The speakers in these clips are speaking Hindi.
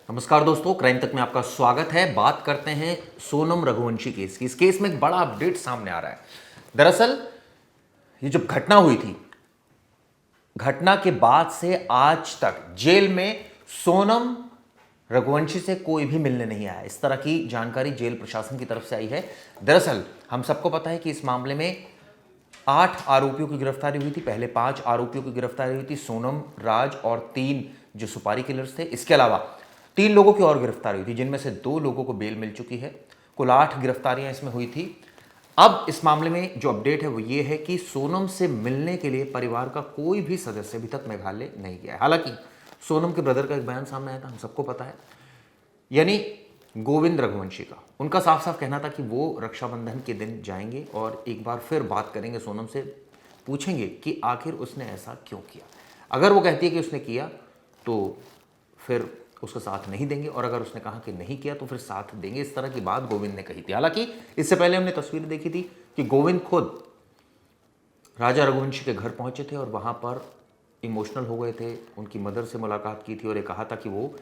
नमस्कार दोस्तों, क्राइम तक में आपका स्वागत है। बात करते हैं सोनम रघुवंशी केस की। इस केस में एक बड़ा अपडेट सामने आ रहा है। दरअसल ये जब घटना हुई थी, घटना के बाद से आज तक जेल में सोनम रघुवंशी से कोई भी मिलने नहीं आया। इस तरह की जानकारी जेल प्रशासन की तरफ से आई है। दरअसल हम सबको पता है कि इस मामले में 8 आरोपियों की गिरफ्तारी हुई थी। पहले 5 आरोपियों की गिरफ्तारी हुई थी, सोनम, राज और 3 जो सुपारी किलर्स थे। इसके अलावा 3 लोगों की और गिरफ्तारी हुई थी, जिनमें से 2 लोगों को बेल मिल चुकी है। कुल 8 गिरफ्तारियां इसमें हुई थी। अब इस मामले में जो अपडेट है वो ये है कि सोनम से मिलने के लिए परिवार का कोई भी सदस्य अभी तक मेघालय नहीं गया है। हालांकि सोनम के ब्रदर का एक बयान सामने आया था, हम सबको पता है, यानी गोविंद रघुवंशी का। उनका साफ साफ कहना था कि वो रक्षाबंधन के दिन जाएंगे और एक बार फिर बात करेंगे सोनम से, पूछेंगे कि आखिर उसने ऐसा क्यों किया। अगर वो कहती है कि उसने किया तो फिर उसका साथ नहीं देंगे, और अगर उसने कहा कि नहीं किया तो फिर साथ देंगे। इस तरह की बात गोविंद ने कही थी। हालांकि इससे पहले हमने तस्वीर देखी थी कि गोविंद खुद राजा रघुवंशी के घर पहुंचे थे और वहां पर इमोशनल हो गए थे, उनकी मदर से मुलाकात की थी और ये कहा था कि वो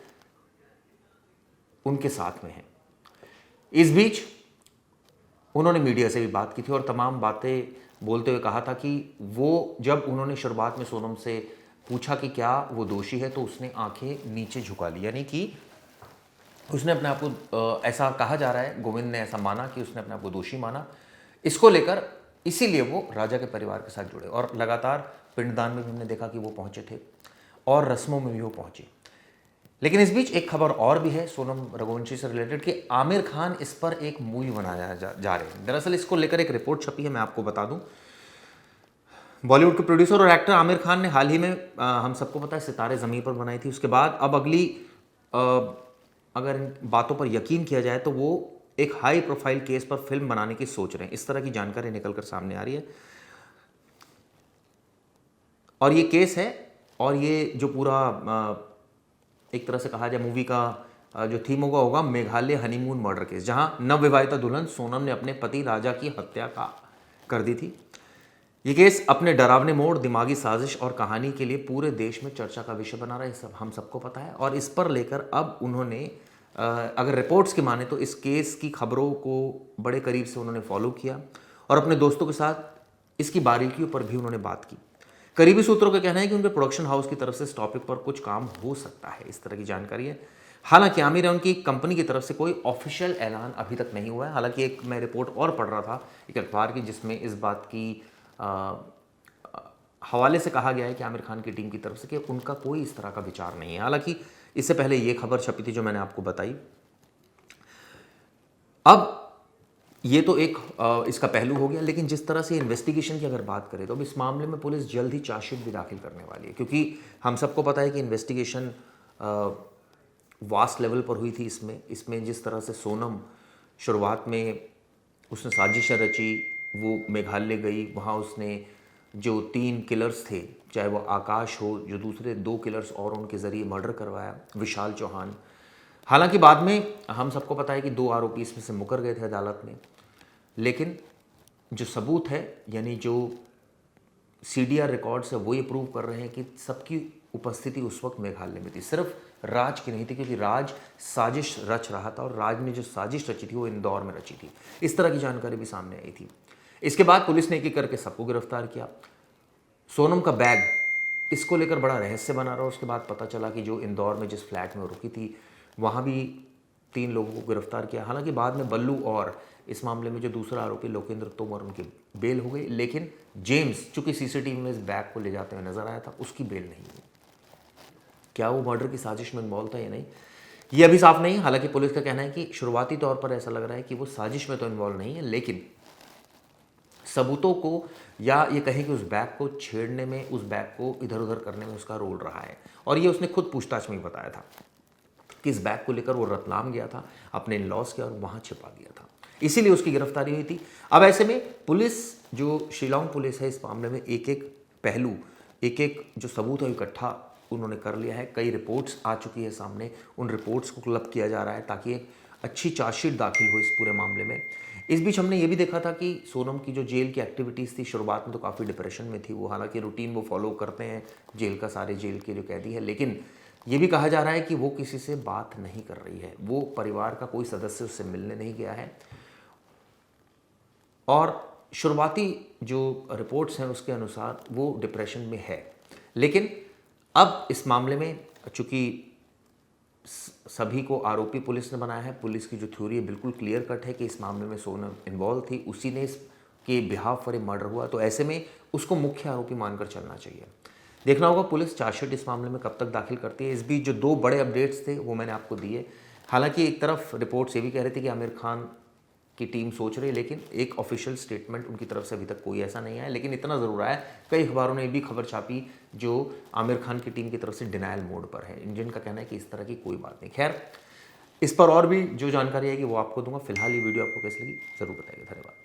उनके साथ में है। इस बीच उन्होंने मीडिया से भी बात की थी और तमाम बातें बोलते हुए कहा था कि वो, जब उन्होंने शुरुआत में सोनम से पूछा कि क्या वो दोषी है, तो उसने आंखें नीचे झुका ली, यानी कि उसने अपने आप को, ऐसा कहा जा रहा है, गोविंद ने ऐसा माना कि उसने अपने आप को दोषी माना। इसको लेकर इसीलिए वो राजा के परिवार के साथ जुड़े और लगातार पिंडदान में भी हमने देखा कि वो पहुंचे थे और रस्मों में भी वो पहुंचे। लेकिन इस बीच एक खबर और भी है सोनम रघुवंशी से रिलेटेड कि आमिर खान इस पर एक मूवी बनाया जा रहे हैं। दरअसल इसको लेकर एक रिपोर्ट छपी है, मैं आपको बता दूं। बॉलीवुड के प्रोड्यूसर और एक्टर आमिर खान ने हाल ही में, हम सबको पता है, सितारे ज़मीन पर बनाई थी। उसके बाद अब अगली, अगर इन बातों पर यकीन किया जाए तो वो एक हाई प्रोफाइल केस पर फिल्म बनाने की सोच रहे हैं। इस तरह की जानकारी निकलकर सामने आ रही है। और ये केस है, और ये जो पूरा, एक तरह से कहा जाए, मूवी का जो थीम होगा मेघालय हनीमून मर्डर केस, जहां नवविवाहिता दुल्हन सोनम ने अपने पति राजा की हत्या कर दी थी। ये केस अपने डरावने मोड़, दिमागी साजिश और कहानी के लिए पूरे देश में चर्चा का विषय बना रहा है, सब हम सबको पता है। और इस पर लेकर अब उन्होंने, अगर रिपोर्ट्स की माने तो, इस केस की खबरों को बड़े करीब से उन्होंने फॉलो किया और अपने दोस्तों के साथ इसकी बारीकियों पर भी उन्होंने बात की। करीबी सूत्रों का कहना है कि उनके प्रोडक्शन हाउस की तरफ से इस टॉपिक पर कुछ काम हो सकता है, इस तरह की जानकारी है। हालांकि आमिर और उनकी कंपनी की तरफ से कोई ऑफिशियल ऐलान अभी तक नहीं हुआ है। हालांकि एक मैं रिपोर्ट और पढ़ रहा था एक अखबार की, जिसमें इस बात की हवाले से कहा गया है कि आमिर खान की टीम की तरफ से कि उनका कोई इस तरह का विचार नहीं है। हालांकि इससे पहले ये खबर छपी थी जो मैंने आपको बताई। अब ये तो एक इसका पहलू हो गया, लेकिन जिस तरह से इन्वेस्टिगेशन की अगर बात करें तो अब इस मामले में पुलिस जल्द ही चार्जशीट भी दाखिल करने वाली है, क्योंकि हम सबको पता है कि इन्वेस्टिगेशन वास्ट लेवल पर हुई थी। इसमें जिस तरह से सोनम शुरुआत में उसने साजिशें रची, वो मेघालय गई, वहाँ उसने जो 3 किलर्स थे, चाहे वो आकाश हो, जो दूसरे 2 किलर्स और उनके ज़रिए मर्डर करवाया, विशाल चौहान। हालांकि बाद में हम सबको पता है कि 2 आरोपी इसमें से मुकर गए थे अदालत में, लेकिन जो सबूत है, यानी जो सीडीआर रिकॉर्ड्स है, वो ये प्रूव कर रहे हैं कि सबकी उपस्थिति उस वक्त मेघालय में थी, सिर्फ राज की नहीं थी, क्योंकि राज साजिश रच रहा था और राज ने जो साजिश रची थी वो इंदौर में रची थी। इस तरह की जानकारी भी सामने आई थी। इसके बाद पुलिस ने एक एक करके सबको गिरफ्तार किया। सोनम का बैग, इसको लेकर बड़ा रहस्य बना रहा। उसके बाद पता चला कि जो इंदौर में जिस फ्लैट में वो रुकी थी, वहाँ भी 3 लोगों को गिरफ्तार किया। हालांकि बाद में बल्लू और इस मामले में जो दूसरा आरोपी लोकेंद्र तोमर, उनकी बेल हो गई, लेकिन जेम्स, चूंकि सीसीटीवी में इस बैग को ले जाते हुए नजर आया था, उसकी बेल नहीं हुई। क्या वो मर्डर की साजिश में इन्वॉल्व था या नहीं, ये अभी साफ नहीं। हालांकि पुलिस का कहना है कि शुरुआती तौर पर ऐसा लग रहा है कि वो साजिश में तो इन्वॉल्व नहीं है, लेकिन सबूतों को, या ये कहें कि उस बैग को छेड़ने में, उस बैग को इधर उधर करने में उसका रोल रहा है। और ये उसने खुद पूछताछ में ही बताया था कि इस बैग को लेकर वो रतलाम गया था अपने इन-लॉज के, और वहाँ छिपा दिया था, इसीलिए उसकी गिरफ्तारी हुई थी। अब ऐसे में पुलिस, जो शिलांग पुलिस है, इस मामले में एक एक पहलू, एक एक जो सबूत है इकट्ठा उन्होंने कर लिया है। कई रिपोर्ट्स आ चुकी है सामने, उन रिपोर्ट्स को क्लब किया जा रहा है ताकि एक अच्छी चार्जशीट दाखिल हो इस पूरे मामले में। इस बीच हमने ये भी देखा था कि सोनम की जो जेल की एक्टिविटीज़ थी, शुरुआत में तो काफ़ी डिप्रेशन में थी वो। हालांकि रूटीन वो फॉलो करते हैं जेल का, सारे जेल के जो कैदी है, लेकिन ये भी कहा जा रहा है कि वो किसी से बात नहीं कर रही है, वो परिवार का कोई सदस्य उससे मिलने नहीं गया है। और शुरुआती जो रिपोर्ट्स हैं उसके अनुसार वो डिप्रेशन में है। लेकिन अब इस मामले में चूंकि सभी को आरोपी पुलिस ने बनाया है, पुलिस की जो थ्योरी है बिल्कुल क्लियर कट है कि इस मामले में सोनम इन्वॉल्व थी, उसी ने इसके बिहाफ पर मर्डर हुआ, तो ऐसे में उसको मुख्य आरोपी मानकर चलना चाहिए। देखना होगा पुलिस चार्जशीट इस मामले में कब तक दाखिल करती है। इस बीच जो 2 बड़े अपडेट्स थे वो मैंने आपको दिए। हालांकि एक तरफ रिपोर्ट्स ये भी कह रहे थे कि आमिर खान की टीम सोच रही है, लेकिन एक ऑफिशियल स्टेटमेंट उनकी तरफ से अभी तक कोई ऐसा नहीं आया। लेकिन इतना ज़रूर आया, कई अखबारों ने भी खबर छापी जो आमिर खान की टीम की तरफ से डिनायल मोड पर है। इंजन का कहना है कि इस तरह की कोई बात नहीं। खैर, इस पर और भी जो जानकारी आएगी वो आपको दूंगा। फिलहाल ये वीडियो आपको कैसी लगी ज़रूर बताइएगा। धन्यवाद।